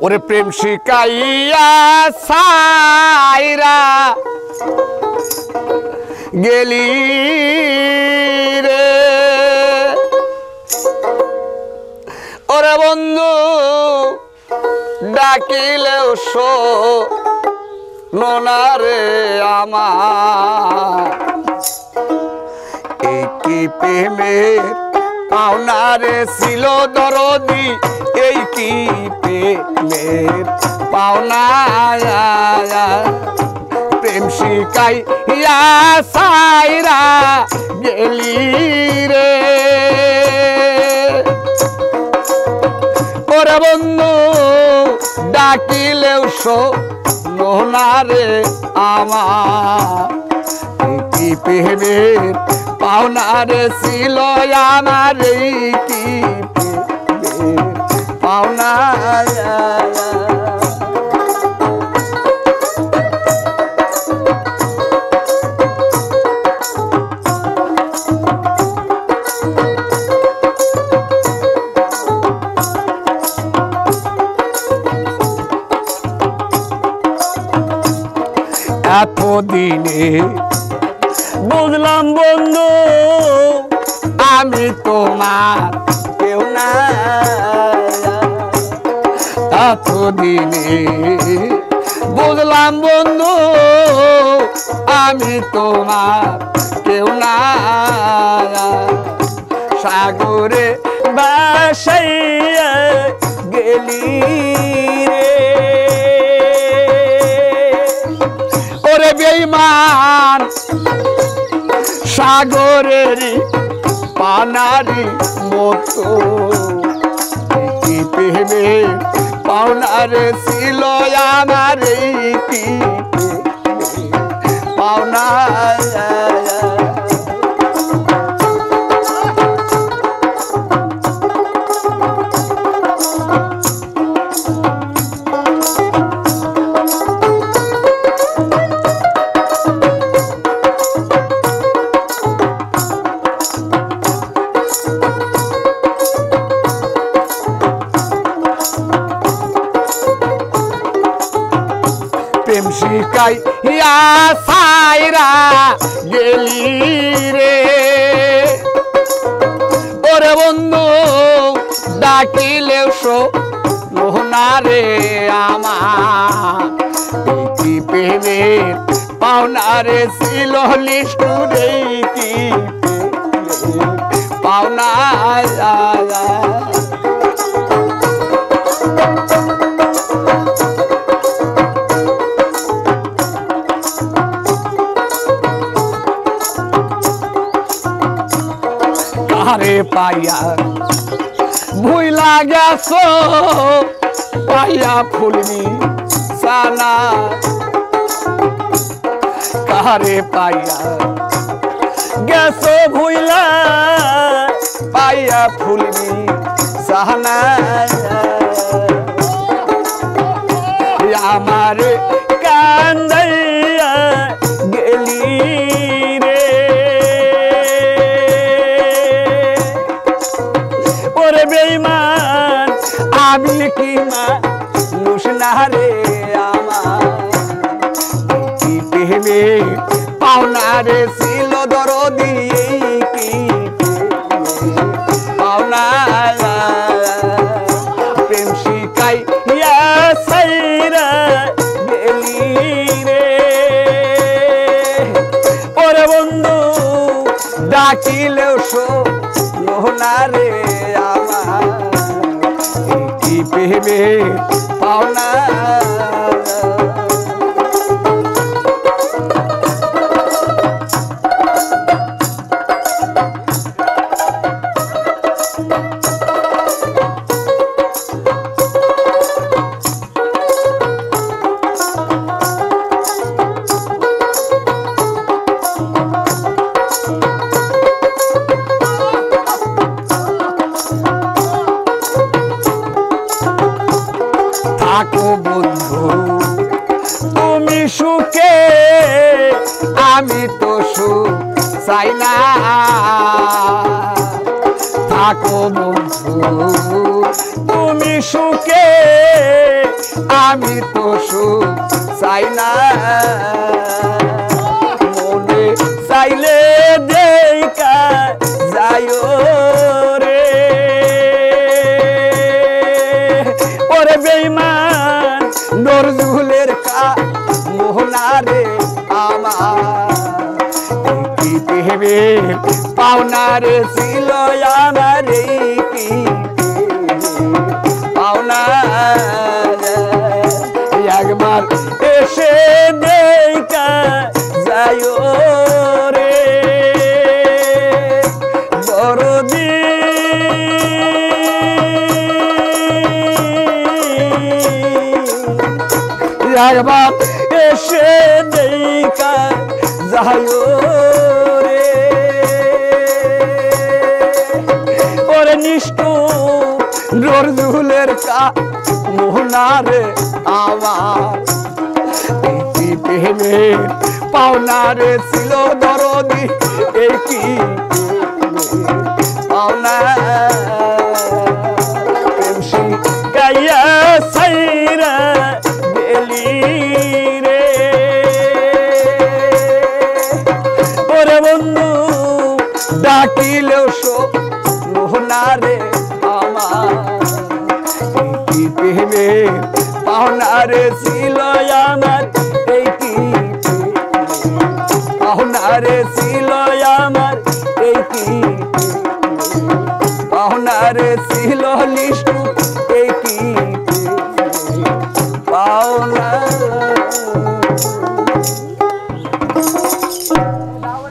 ওরে প্রেম শিকাইয়া সাইরা গেলি রে ওরে বন্ধু ডাকিলেও শোনো রে আমার এই কি প্রেমের পাওনা রে ছিল দরদি এই কি প্রেমের পাওনা প্রেম শিকাইয়া সাইরা গেলি রে ওরে বন্ধু ডাকিলেও শোনো রে আমার কি প্রেমের পাওনা রে ছিল আমার এই কি পাওনা এতদিনে বুঝলাম বন্ধু আমি তোমার কেউ না এতদিনে বুঝলাম বন্ধু আমি তোমার কেউ না সাগরে ভাসাইয়া গেলি রে ওরে বেঈমান সাগরের পানারি মতো কি প্রেমে পাওনার ছিল আমার কি পাওনা প্রেম শিকাইয়া সাইরা গেলি রে ওরে বন্ধু ডাকিলেও শোনো রে আমার কি প্রেমের পাওনা রে ছিল নিষ্ঠুরে কি পাওনা কারে পাইয়া ভুইলা গেছো পাইয়া ফুলবি সানা কারে পাইয়া গেছো ভুইলা পাইয়া ফুলবি সানা আমার কান্দাইয়া গেলি রে ওরে বেঈমান আমি কি মানুষ না রে আমার কি প্রেমে পাওনা রে ছিল দরদি কি পাওনা প্রেম শিকাইয়া সাইরা গেলি রে ওরে বন্ধু ডাকিলেও শোনো রে আমার কি প্রেমে পাওনা থাকো বন্ধু তুমি সুখে আমি তো সুখ চাই না থাকো বন্ধু তুমি সুখে আমি তো সুখ চাই না মনে চাইলে দেখা যাইও রে ওরে বেঈমান নজরুলের মোহনারে আমার কি পেবে পাওনারে ছিল আমার কি পাওনা একবার এসে দেখা যাইও রে দরদি একবার এসে দেখা যাইও রে ওরে নিষ্ঠুর নজরুলের মোহনারে আমার কি প্রেমের পাওনারে ছিল দরদি এই কি পাওনা গাইয়া সাইরা গেলি রে ওরে বন্ধু ডাকিলেও মোহনারে আমার কি প্রেমে পাওনারে ছিল আমার এই কি পাওনারে